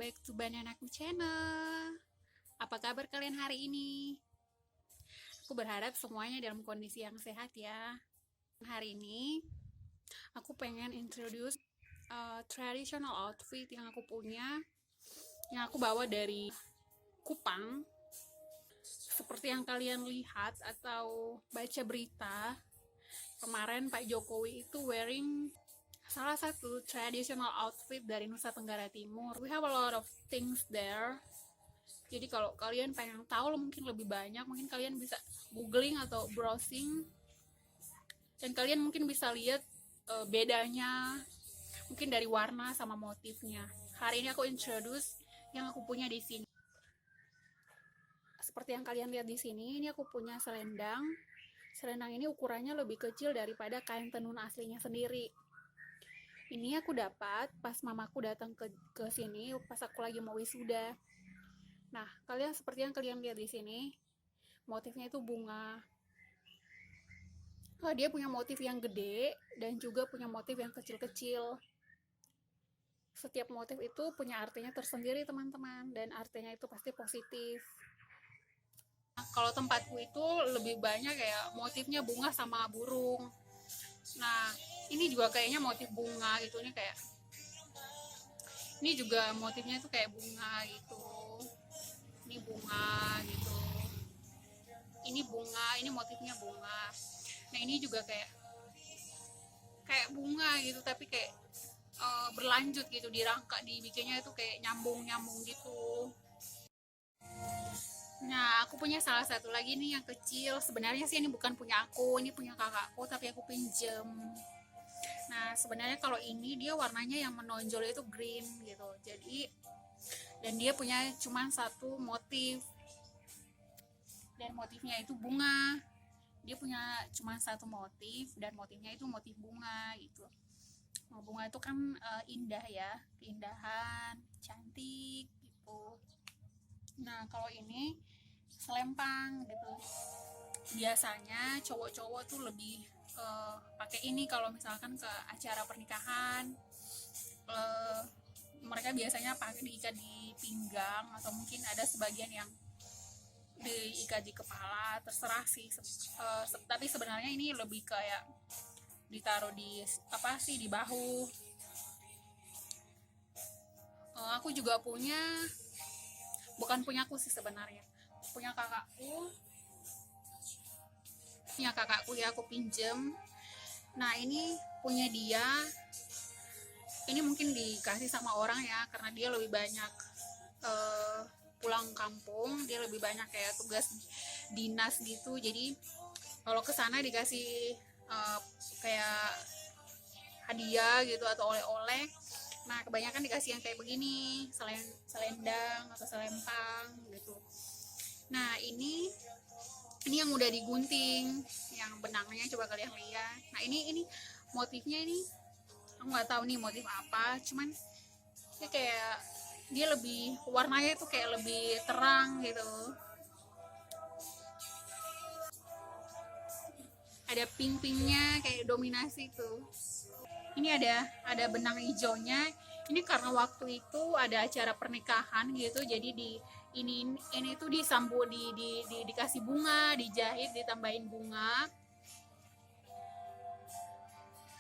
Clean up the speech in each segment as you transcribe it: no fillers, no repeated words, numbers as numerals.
back to Bananaku Channel. Apa kabar kalian hari ini? Aku berharap semuanya dalam kondisi yang sehat ya. Hari ini aku pengen introduce traditional outfit yang aku punya, yang aku bawa dari Kupang. Seperti yang kalian lihat atau baca berita, kemarin Pak Jokowi itu wearing salah satu traditional outfit dari Nusa Tenggara Timur. We have a lot of things there. Jadi kalau kalian pengen tahu mungkin lebih banyak, mungkin kalian bisa googling atau browsing, dan kalian mungkin bisa lihat bedanya mungkin dari warna sama motifnya. Hari ini aku introduce yang aku punya di sini. Seperti yang kalian lihat di sini, ini aku punya selendang. Selendang ini ukurannya lebih kecil daripada kain tenun aslinya sendiri. Ini aku dapat pas mamaku datang ke sini pas aku lagi mau wisuda. Nah, kalian seperti yang kalian lihat di sini, motifnya itu bunga. Oh, dia punya motif yang gede dan juga punya motif yang kecil-kecil. Setiap motif itu punya artinya tersendiri, teman-teman, dan artinya itu pasti positif. Nah, kalau tempatku itu lebih banyak kayak motifnya bunga sama burung. Nah, ini juga kayaknya motif bunga gitu. Ini juga motifnya itu kayak bunga gitu. Ini bunga gitu. Ini bunga, ini motifnya bunga. Nah, ini juga kayak kayak bunga gitu, tapi kayak berlanjut gitu, dirangka, dibikinnya itu kayak nyambung-nyambung gitu. Nah, aku punya salah satu lagi nih yang kecil. Sebenarnya sih ini bukan punya aku, ini punya kakakku, tapi aku pinjem. Nah, sebenarnya kalau ini dia warnanya yang menonjol itu green gitu. Jadi, dan dia punya cuma satu motif, dan motifnya itu bunga. Dia punya cuma satu motif, dan motifnya itu motif bunga gitu. Nah, bunga itu kan indah ya, keindahan, cantik gitu. Nah, kalau ini selempang gitu. Biasanya cowok-cowok tuh lebih pakai ini kalau misalkan ke acara pernikahan. Uh, Mereka biasanya pakai diikat di pinggang, atau mungkin ada sebagian yang diikat di kepala, terserah sih. Tapi sebenarnya ini lebih kayak ditaruh di apa sih, di bahu. Aku juga punya, bukan punyaku sih sebenarnya, punya kakakku. Punya kakakku ya, aku pinjem. Nah, ini punya dia. Ini mungkin dikasih sama orang ya, karena dia lebih banyak uh, pulang kampung. Dia lebih banyak kayak tugas dinas gitu. Jadi kalau kesana dikasih kayak hadiah gitu atau oleh-oleh. Nah, kebanyakan dikasih yang kayak begini, selendang atau selempang gitu. Nah, ini yang udah digunting, yang benangnya coba kalian lihat. Nah, ini motifnya ini aku nggak tahu nih motif apa, cuman dia kayak dia lebih warnanya itu kayak lebih terang gitu. Ada pink-pinknya kayak dominasi tuh. Ini ada benang hijaunya. Ini karena waktu itu ada acara pernikahan gitu, jadi ini tuh disambut dikasih bunga, dijahit, ditambahin bunga.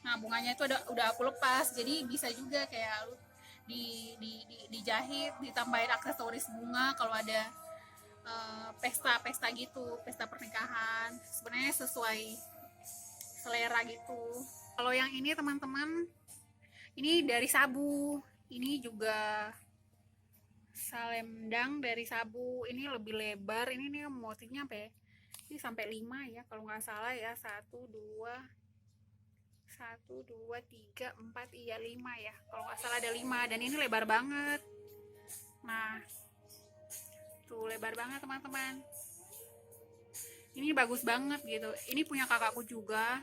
Nah, bunganya itu udah aku lepas, jadi bisa juga kayak dijahit, ditambahin aksesoris bunga kalau ada pesta-pesta gitu, pesta pernikahan. Sebenarnya sesuai selera gitu. Kalau yang ini teman-teman, ini dari sabu. Ini juga selendang dari sabu. Ini lebih lebar. Ini nih motifnya sampai ini sampai 5 ya kalau nggak salah ya. Satu dua tiga empat, iya 5 ya kalau nggak salah, ada 5, dan ini lebar banget. Nah, tuh lebar banget teman-teman. Ini bagus banget gitu. Ini punya kakakku juga.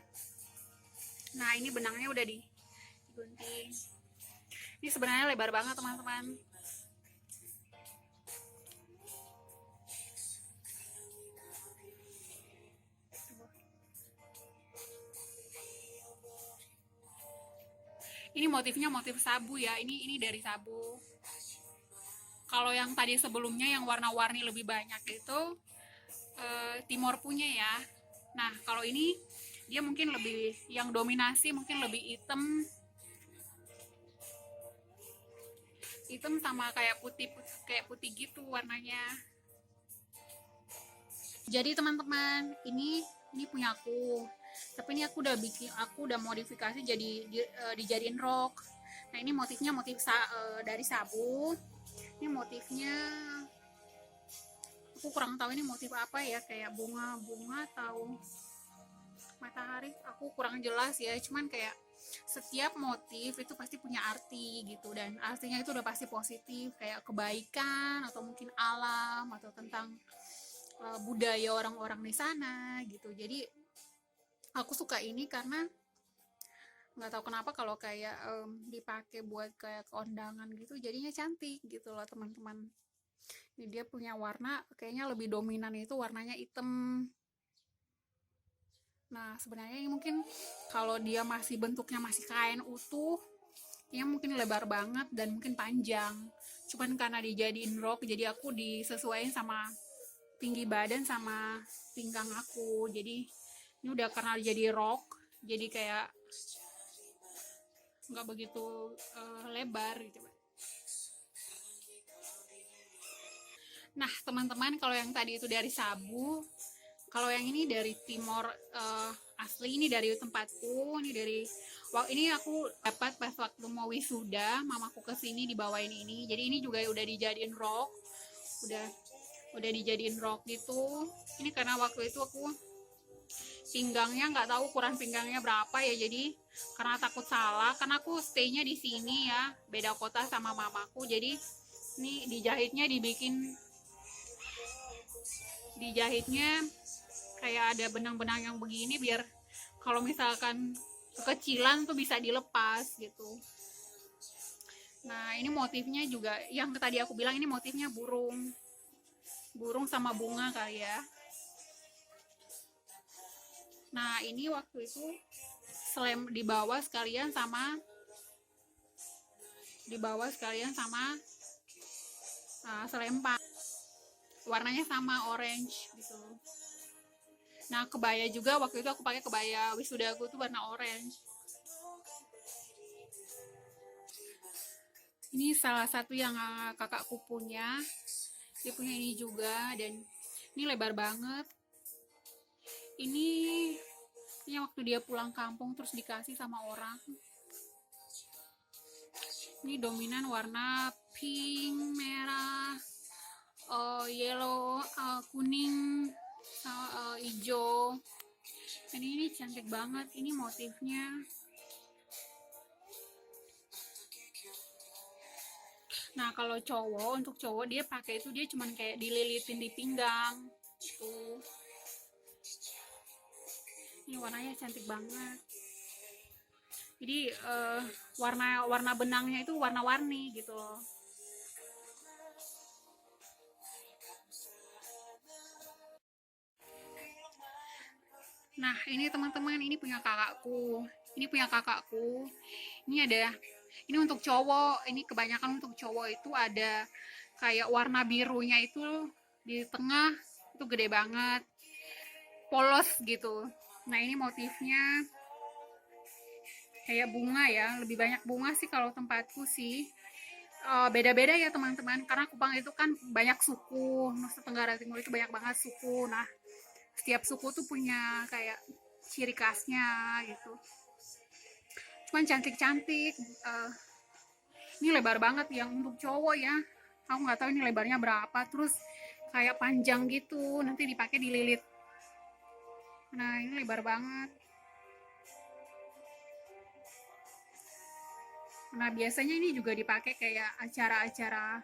Nah, ini benangnya udah digunting. Ini sebenarnya lebar banget teman-teman. Ini motifnya motif sabu ya. Ini dari sabu. Kalau yang tadi sebelumnya yang warna-warni lebih banyak itu Timor punya ya. Nah kalau ini dia mungkin lebih yang dominasi, mungkin lebih hitam sama kayak putih gitu warnanya. Jadi teman-teman, ini punya aku. Tapi ini aku udah modifikasi jadi dijadiin rok. Nah, ini motifnya dari sabu. Ini motifnya aku kurang tahu ini motif apa ya, kayak bunga-bunga atau matahari. Aku kurang jelas ya, cuman kayak setiap motif itu pasti punya arti gitu, dan artinya itu udah pasti positif, kayak kebaikan atau mungkin alam atau tentang budaya orang-orang di sana gitu. Jadi aku suka ini karena nggak tahu kenapa kalau kayak dipakai buat kayak kondangan gitu jadinya cantik gitu loh teman-teman. Ini dia punya warna kayaknya lebih dominan itu warnanya hitam. Nah sebenarnya ini mungkin kalau dia masih bentuknya masih kain utuh ya mungkin lebar banget dan mungkin panjang, cuman karena dijadiin rok jadi aku disesuaikan sama tinggi badan sama pinggang aku. Jadi ini udah karena jadi rok jadi kayak nggak begitu lebar gitu. Nah teman-teman, kalau yang tadi itu dari sabu, kalau yang ini dari Timor asli, ini dari tempatku, ini aku dapat pas waktu mau wisuda, mamaku kesini dibawain ini. Jadi ini juga udah dijadiin rok, udah dijadiin rok gitu. Ini karena waktu itu aku pinggangnya nggak tahu ukuran pinggangnya berapa ya, jadi karena takut salah, karena aku stay-nya di sini ya, beda kota sama mamaku. Jadi ini dijahitnya kayak ada benang-benang yang begini biar kalau misalkan kekecilan tuh bisa dilepas gitu. Nah ini motifnya juga yang tadi aku bilang, ini motifnya burung sama bunga kali ya. Nah ini waktu itu dibawa sekalian sama selempang, warnanya sama orange gitu. Nah kebaya juga waktu itu aku pakai kebaya wisuda aku tuh warna orange. Ini salah satu yang kakakku punya, dia punya ini juga, dan ini lebar banget. Ini waktu dia pulang kampung terus dikasih sama orang. Ini dominan warna pink, merah, yellow, kuning, hijau. Ini cantik banget. Ini motifnya. Nah kalau untuk cowok dia pakai itu, dia cuman kayak dililitin di pinggang tuh. Ini warnanya cantik banget. Jadi warna benangnya itu warna-warni gitu loh. Nah ini teman-teman, ini punya kakakku. Ini untuk cowok. Ini kebanyakan untuk cowok itu ada kayak warna birunya itu di tengah, itu gede banget, polos gitu. Nah ini motifnya kayak bunga ya, lebih banyak bunga sih kalau tempatku sih. Beda-beda ya teman-teman, karena Kupang itu kan banyak suku, Nusa Tenggara Timur itu banyak banget suku. Nah setiap suku tuh punya kayak ciri khasnya gitu, cuman cantik-cantik. Ini lebar banget yang untuk cowok ya, aku nggak tahu ini lebarnya berapa, terus kayak panjang gitu, nanti dipakai dililit. Nah ini lebar banget. Nah biasanya ini juga dipakai kayak acara-acara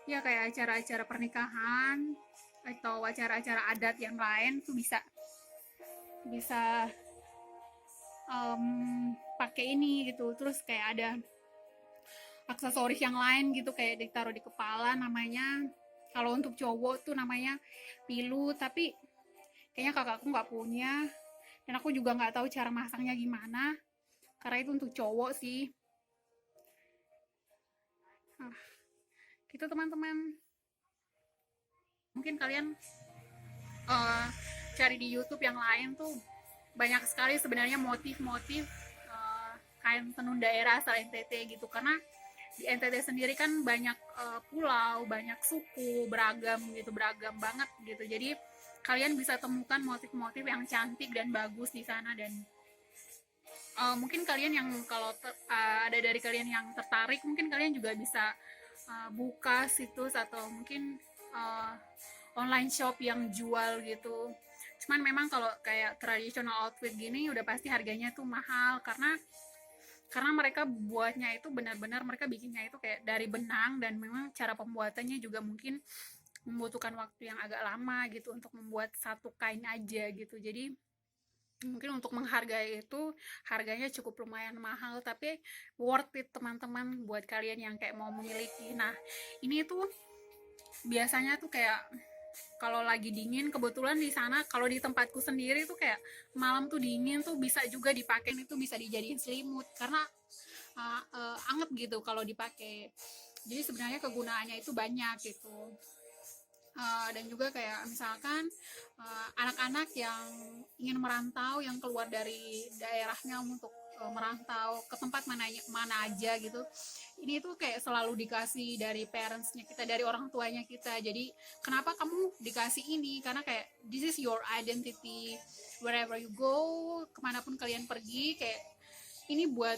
ya, kayak acara-acara pernikahan atau acara-acara adat yang lain tuh bisa pakai ini gitu. Terus kayak ada aksesoris yang lain gitu, kayak ditaruh di kepala, namanya kalau untuk cowok tuh namanya pilu, tapi kayaknya kakakku nggak punya, dan aku juga nggak tahu cara masangnya gimana karena itu untuk cowok sih. Gitu teman-teman. Mungkin kalian uh, cari di YouTube yang lain tuh banyak sekali sebenarnya motif-motif kain tenun daerah asal NTT gitu, karena di NTT sendiri kan banyak pulau, banyak suku, beragam gitu, beragam banget gitu. Jadi kalian bisa temukan motif-motif yang cantik dan bagus di sana. Dan mungkin kalian yang kalau ada dari kalian yang tertarik, mungkin kalian juga bisa buka situs atau mungkin uh, online shop yang jual gitu. Cuman memang kalau kayak traditional outfit gini udah pasti harganya tuh mahal, karena mereka buatnya itu benar-benar mereka bikinnya itu kayak dari benang, dan memang cara pembuatannya juga mungkin membutuhkan waktu yang agak lama gitu untuk membuat satu kain aja gitu. Jadi mungkin untuk menghargai itu harganya cukup lumayan mahal, tapi worth it teman-teman buat kalian yang kayak mau memiliki. Nah, ini tuh biasanya tuh kayak kalau lagi dingin, kebetulan di sana kalau di tempatku sendiri tuh kayak malam tuh dingin tuh bisa juga dipakai, itu bisa dijadiin selimut karena anget gitu kalau dipakai. Jadi sebenarnya kegunaannya itu banyak gitu. Dan juga kayak misalkan anak-anak yang ingin merantau, yang keluar dari daerahnya untuk merantau ke tempat mana mana aja gitu, ini tuh kayak selalu dikasih dari parentsnya kita, dari orang tuanya kita. Jadi kenapa kamu dikasih ini, karena kayak this is your identity, wherever you go, kemanapun kalian pergi, kayak ini buat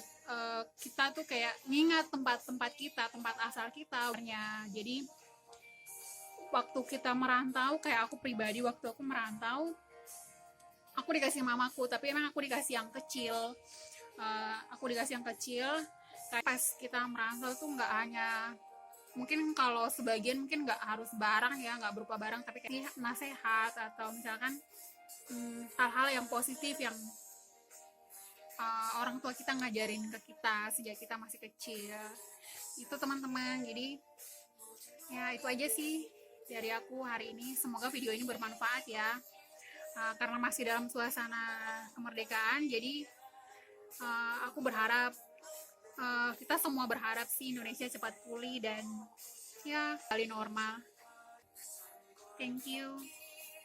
kita tuh kayak ngingat tempat-tempat kita, tempat asal kita. Jadi waktu kita merantau, kayak aku pribadi waktu aku merantau, aku dikasih mamaku, tapi emang aku dikasih yang kecil. Aku dikasih yang kecil. Kayak pas kita merantau tuh nggak hanya, mungkin kalau sebagian mungkin nggak harus barang ya, nggak berupa barang, tapi kayak nasihat atau misalkan hal-hal yang positif yang orang tua kita ngajarin ke kita sejak kita masih kecil. Itu teman-teman. Jadi ya itu aja sih dari aku hari ini. Semoga video ini bermanfaat ya. Karena masih dalam suasana kemerdekaan, jadi aku berharap, kita semua berharap sih Indonesia cepat pulih dan ya kembali normal. Thank you.